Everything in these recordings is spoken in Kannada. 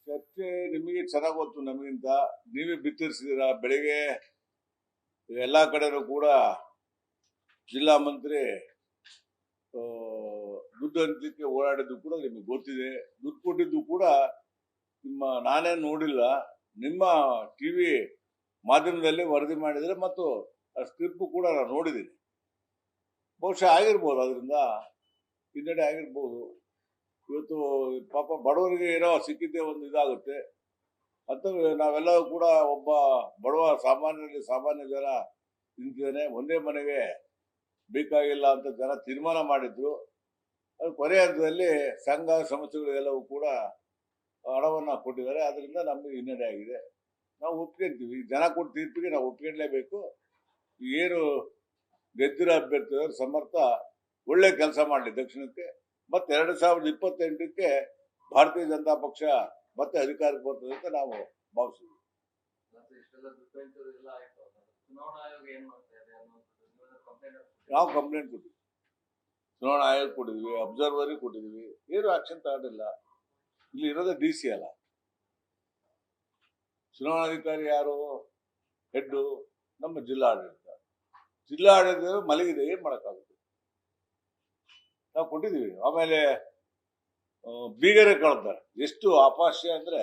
ಚರ್ಚೆ ನಿಮಗೆ ಚೆನ್ನಾಗಿ ಗೊತ್ತು ನಮಗಿಂತ. ನೀವೇ ಬಿತ್ತರಿಸಿದಿರ. ಬೆಳಿಗ್ಗೆ ಎಲ್ಲಾ ಕಡೆನೂ ಕೂಡ ಜಿಲ್ಲಾ ಮಂತ್ರಿ ದುಡ್ಡು ಹಂಚಲಿಕ್ಕೆ ಓಡಾಡಿದ್ದು ಕೂಡ ನಿಮಗೆ ಗೊತ್ತಿದೆ. ದುಡ್ಡು ಕೊಟ್ಟಿದ್ದು ಕೂಡ ನಾನೇ ನೋಡಿಲ್ಲ, ನಿಮ್ಮ ಟಿವಿ ಮಾಧ್ಯಮದಲ್ಲಿ ವರದಿ ಮಾಡಿದರೆ ಮತ್ತು ಆ ಸ್ಕ್ರಿಪ್ಟ್ ಕೂಡ ನಾನು ನೋಡಿದ್ದೀನಿ. ಬಹುಶಃ ಆಗಿರ್ಬೋದು, ಅದರಿಂದ ಹಿನ್ನಡೆ ಆಗಿರ್ಬೋದು. ಇವತ್ತು ಪಾಪ ಬಡವರಿಗೆ ಏನೋ ಸಿಕ್ಕಿದ್ದೇ ಒಂದು ಇದಾಗುತ್ತೆ ಅಂತ ನಾವೆಲ್ಲರೂ ಕೂಡ ಒಬ್ಬ ಬಡವ ಸಾಮಾನ್ಯರಲ್ಲಿ ಸಾಮಾನ್ಯ ಜನ ನಿಂತಿದ್ದಾನೆ. ಒಂದೇ ಮನೆಗೆ ಬೇಕಾಗಿಲ್ಲ ಅಂತ ಜನ ತೀರ್ಮಾನ ಮಾಡಿದ್ರು. ಅದು ಕೊನೆಯ ಹಂತದಲ್ಲಿ ಸಂಘ ಸಂಸ್ಥೆಗಳಿಗೆಲ್ಲವೂ ಕೂಡ ಹಣವನ್ನು ಕೊಟ್ಟಿದ್ದಾರೆ. ಅದರಿಂದ ನಮಗೆ ಹಿನ್ನಡೆ ಆಗಿದೆ. ನಾವು ಒಪ್ಕೊಂತೀವಿ, ಜನ ಕೊಟ್ಟ ತೀರ್ಪಿಗೆ ನಾವು ಒಪ್ಕೊಂಡ್ಲೇಬೇಕು. ಏನು ಗೆದ್ದಿರೋ ಅಭ್ಯರ್ಥಿಯವರು ಸಮರ್ಥ, ಒಳ್ಳೆ ಕೆಲಸ ಮಾಡಲಿ ದಕ್ಷಿಣಕ್ಕೆ. ಮತ್ತೆ 2028ಕ್ಕೆ ಭಾರತೀಯ ಜನತಾ ಪಕ್ಷ ಮತ್ತೆ ಅಧಿಕಾರಕ್ಕೆ ಬರ್ತದೆ ಅಂತ ನಾವು ಭಾವಿಸ್ತೀವಿ. ನಾವು ಕಂಪ್ಲೇಂಟ್ ಕೊಟ್ಟಿದ್ವಿ, ಚುನಾವಣಾ ಆಯೋಗ ಕೊಟ್ಟಿದ್ವಿ, ಅಬ್ಸರ್ವರ್ ಕೊಟ್ಟಿದ್ವಿ, ಏನು ಆಕ್ಷನ್ ತಗೊಂಡಿಲ್ಲ. ಇಲ್ಲಿ ಇರೋದೇ DC ಅಲ್ಲ, ಚುನಾವಣಾಧಿಕಾರಿ ಯಾರು? ಹೆಡ್ಡು ನಮ್ಮ ಜಿಲ್ಲಾಡಳಿತ. ಜಿಲ್ಲಾಡಳಿತ ಮಲಗಿದೆ, ಏನ್ ಮಾಡಕ್ಕಾಗುತ್ತೆ? ನಾವು ಕೊಟ್ಟಿದ್ದೀವಿ. ಆಮೇಲೆ ಬೀಗರೆ ಕಳ್ತಾರೆ. ಎಷ್ಟು ಅಪಹಾಸ್ಯ ಅಂದ್ರೆ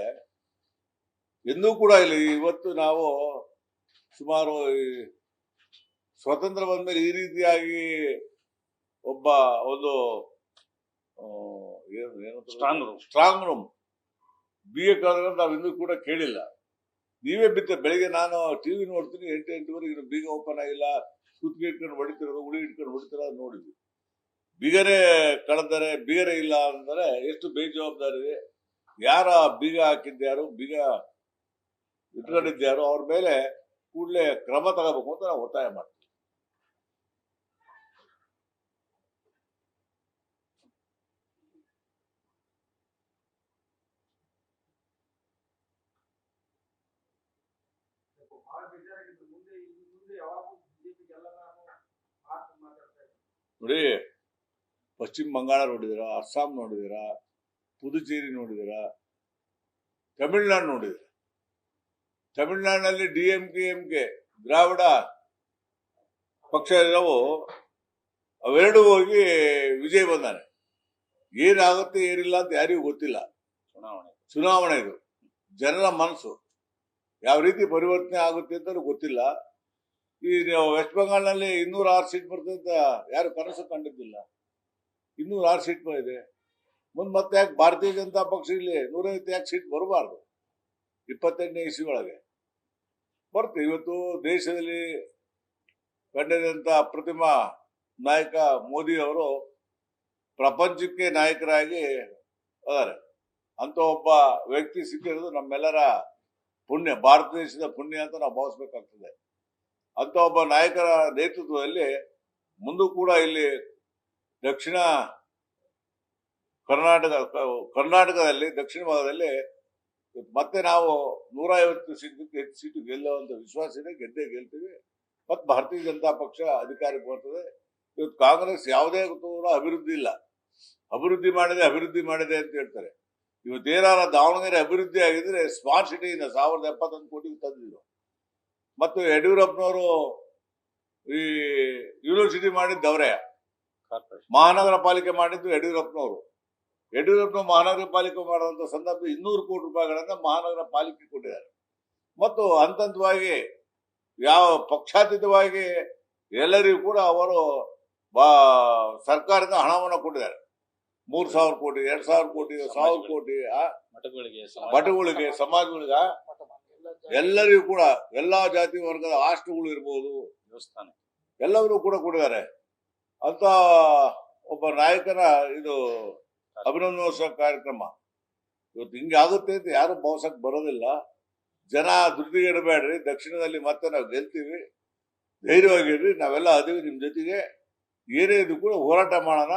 ಎಂದೂ ಕೂಡ ಇಲ್ಲ. ಇವತ್ತು ನಾವು ಸುಮಾರು ಸ್ವತಂತ್ರ ಬಂದ್ಮೇಲೆ ಈ ರೀತಿಯಾಗಿ ಒಂದು ಸ್ಟ್ರಾಂಗ್ ರೂಮ್ ಬೀಗ ಕಳೆದ್ರೆ ನಾವು ಇನ್ನೂ ಕೂಡ ಕೇಳಿಲ್ಲ. ನೀವೇ ಬೆಳಿಗ್ಗೆ ನಾನು ಟಿವಿ ನೋಡ್ತೀನಿ, 8 ಬೀಗ ಓಪನ್ ಆಗಿಲ್ಲ, ಸುತ್ತಿಗೆ ಇಟ್ಕೊಂಡು ಹೊಡಿತಿರೋದು, ಉಳಿ ಇಟ್ಕೊಂಡು ಹೊಡಿತಿರೋದು ನೋಡಿದ್ವಿ. ಬೀಗರೇ ಕಳೆದರೆ ಬೀಗರೇ ಇಲ್ಲ ಅಂದರೆ ಎಷ್ಟು ಬೇಜವಾಬ್ದಾರಿ. ಯಾರ ಬೀಗ ಹಾಕಿದ್ಯಾರು, ಬೀಗ ಇಟ್ಕೊಂಡಿದ್ಯಾರು, ಅವ್ರ ಮೇಲೆ ಕೂಡಲೇ ಕ್ರಮ ತಗೋಬೇಕು ಅಂತ ನಾವು ಒತ್ತಾಯ ಮಾಡ್ತೀವಿ. ನೋಡಿ, ಪಶ್ಚಿಮ ಬಂಗಾಳ ನೋಡಿದಿರ, ಅಸ್ಸಾಂ ನೋಡಿದಿರ, ಪುದುಚೇರಿ ನೋಡಿದಿರ, ತಮಿಳುನಾಡು ನೋಡಿದಿರ. ತಮಿಳುನಾಡಿನಲ್ಲಿ DMK ದ್ರಾವಿಡ ಪಕ್ಷ ಇರೋವು ಅವೆರಡು ಹೋಗಿ ವಿಜಯ್ ಬಂದಾನೆ. ಏನಾಗುತ್ತೆ ಏನಿಲ್ಲ ಅಂತ ಯಾರಿಗೂ ಗೊತ್ತಿಲ್ಲ. ಚುನಾವಣೆ ಇದು ಜನರ ಮನಸ್ಸು ಯಾವ ರೀತಿ ಪರಿವರ್ತನೆ ಆಗುತ್ತೆ ಅಂತ ಗೊತ್ತಿಲ್ಲ. ಈ ವೆಸ್ಟ್ ಬೆಂಗಾಲ್ನಲ್ಲಿ 206 ಸೀಟ್ ಬರ್ತದೆ ಅಂತ ಯಾರು ಕನಸು ಕಂಡಿದ್ದಿಲ್ಲ. 206 ಸೀಟ್ ಬಂದಿದೆ. ಮತ್ತೆ ಯಾಕೆ ಭಾರತೀಯ ಜನತಾ ಪಕ್ಷ ಇಲ್ಲಿ 150 ಯಾಕೆ ಸೀಟ್ ಬರಬಾರ್ದು? 28ನೇ ಇಸ್ವಿಯೊಳಗೆ ಬರುತ್ತೆ. ಇವತ್ತು ದೇಶದಲ್ಲಿ ಕಂಡಿದಂತ ಪ್ರತಿಮ ನಾಯಕ ಮೋದಿ ಅವರು ಪ್ರಪಂಚಕ್ಕೆ ನಾಯಕರಾಗಿ ಅದಾರೆ. ಅಂತ ಒಬ್ಬ ವ್ಯಕ್ತಿ ಸಿಕ್ಕಿರೋದು ನಮ್ಮೆಲ್ಲರ ಪುಣ್ಯ, ಭಾರತ ದೇಶದ ಪುಣ್ಯ ಅಂತ ನಾವು ಭಾವಿಸ್ಬೇಕಾಗ್ತದೆ. ಅಂತ ಒಬ್ಬ ನಾಯಕರ ನೇತೃತ್ವದಲ್ಲಿ ಮುಂದೂ ಕೂಡ ಇಲ್ಲಿ ದಕ್ಷಿಣ ಕರ್ನಾಟಕದಲ್ಲಿ ದಕ್ಷಿಣ ಭಾಗದಲ್ಲಿ ಮತ್ತೆ ನಾವು 150 ಸೀಟ್ಗಿಂತ ಹೆಚ್ಚು ಸೀಟು ಗೆಲ್ಲುವಂತ ವಿಶ್ವಾಸ ಇದೆ. ಗೆದ್ದೇ ಗೆಲ್ತೀವಿ. ಮತ್ತೆ ಭಾರತೀಯ ಜನತಾ ಪಕ್ಷ ಅಧಿಕಾರಕ್ಕೆ ಬರ್ತದೆ. ಇವತ್ತು ಕಾಂಗ್ರೆಸ್ ಯಾವುದೇ ಕೂಡ ಅಭಿವೃದ್ಧಿ ಇಲ್ಲ, ಅಭಿವೃದ್ಧಿ ಮಾಡಿದೆ ಅಂತ ಹೇಳ್ತಾರೆ. ಇವತ್ತೇನಾರ ದಾವಣಗೆರೆ ಅಭಿವೃದ್ಧಿ ಆಗಿದ್ರೆ ಸ್ಮಾರ್ಟ್ ಸಿಟಿಯಿಂದ 1071 ಕೋಟಿಗೆ ತಂದಿದ್ರು. ಮತ್ತು ಯಡಿಯೂರಪ್ಪನವರು ಈ ಯೂನಿವರ್ಸಿಟಿ ಮಾಡಿದ್ದವರೇ, ಮಹಾನಗರ ಪಾಲಿಕೆ ಮಾಡಿದ್ದು ಯಡಿಯೂರಪ್ಪನವರು ಮಹಾನಗರ ಪಾಲಿಕೆ ಮಾಡುವಂತ ಸಂದರ್ಭ 200 ಕೋಟಿ ರೂಪಾಯಿಗಳನ್ನ ಮಹಾನಗರ ಪಾಲಿಕೆ ಕೊಟ್ಟಿದ್ದಾರೆ. ಮತ್ತು ಹಂತವಾಗಿ ಯಾವ ಪಕ್ಷಾತೀತವಾಗಿ ಎಲ್ಲರಿಗೂ ಕೂಡ ಅವರು ಸರ್ಕಾರದಿಂದ ಹಣವನ್ನು ಕೊಟ್ಟಿದ್ದಾರೆ. 3,000 ಕೋಟಿ, 2,000 ಕೋಟಿ, 1,000 ಕೋಟಿ ಮಠಗಳಿಗೆ, ಸಮಾಜಗಳಿಗೆ, ಎಲ್ಲರಿಗೂ ಕೂಡ ಎಲ್ಲಾ ಜಾತಿ ವರ್ಗದ ಹಾಸ್ಟೆಲ್ಗಳು ಇರ್ಬೋದು, ದೇವಸ್ಥಾನ ಎಲ್ಲರೂ ಕೂಡ ಕೊಟ್ಟಿದ್ದಾರೆ. ಅಂತ ಒಬ್ಬ ನಾಯಕನ ಇದು ಅಭಿನಂದನೋತ್ಸವ ಕಾರ್ಯಕ್ರಮ ಇವತ್ತು ಹಿಂಗೆ ಆಗುತ್ತೆ ಅಂತ ಯಾರು ಭಾವಿಸಕ್ ಬರೋದಿಲ್ಲ. ಜನ ಧೃತಿಗೆಡಬೇಡ್ರಿ. ದಕ್ಷಿಣದಲ್ಲಿ ಮತ್ತೆ ನಾವು ಗೆಲ್ತೀವಿ, ಧೈರ್ಯವಾಗಿರ್ರಿ. ನಾವೆಲ್ಲ ಅದೀವಿ ನಿಮ್ ಜೊತೆಗೆ. ಏನೇ ಇದು ಕೂಡ ಹೋರಾಟ ಮಾಡೋಣ,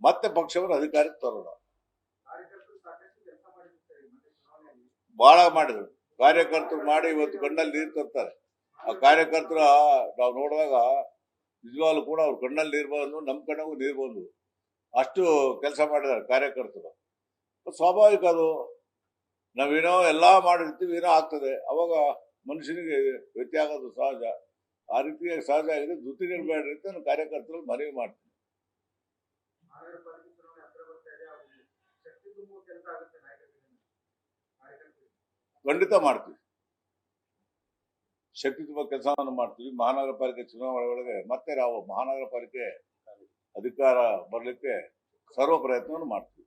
ಮತ್ತೆ ಪಕ್ಷವನ್ನು ಅಧಿಕಾರಕ್ಕೆ ತರೋಣ. ಬಹಳ ಮಾಡಿದ್ರು ಕಾರ್ಯಕರ್ತರು ಮಾಡಿ ಇವತ್ತು ಕಣ್ಣಲ್ಲಿ ನೀರು ತರ್ತಾರೆ. ಆ ಕಾರ್ಯಕರ್ತರ ನಾವು ನೋಡಿದಾಗ ನಿಜವಾಗ್ಲೂ ಕೂಡ ಅವ್ರ ಕಣ್ಣಲ್ಲಿ ನೀರು ಬಂದು ನಮ್ಮ ಕಣ್ಣಗೂ ನೀರು ಬಂದು ಅಷ್ಟು ಕೆಲಸ ಮಾಡಿದ್ದಾರೆ ಕಾರ್ಯಕರ್ತರು. ಸ್ವಾಭಾವಿಕ ಅದು. ನಾವೇನೋ ಎಲ್ಲಾ ಮಾಡಿರ್ತೀವಿ, ಏನೋ ಆಗ್ತದೆ, ಅವಾಗ ಮನುಷ್ಯನಿಗೆ ವ್ಯತ್ಯಾಸ ಆಗೋದು ಸಹಜ. ಆ ರೀತಿಯಾಗಿ ಸಹಜ ಆಗಿದೆ. ಧೃತಿಗೆಡಬೇಡ್ರಿ ಅಂತ ನಾನು ಕಾರ್ಯಕರ್ತರು ಮನವಿ ಮಾಡ್ತೀನಿ. ಖಂಡಿತ ಮಾಡ್ತೀವಿ, ಶಕ್ತಿ ತುಂಬ ಕೆಲಸವನ್ನು ಮಾಡ್ತೀವಿ. ಮಹಾನಗರ ಪಾಲಿಕೆ ಚುನಾವಣೆ ಒಳಗೆ ಮತ್ತೆ ನಾವು ಮಹಾನಗರ ಪಾಲಿಕೆ ಅಧಿಕಾರ ಬರಲಿಕ್ಕೆ ಸರ್ವ ಪ್ರಯತ್ನವನ್ನು ಮಾಡ್ತೀವಿ.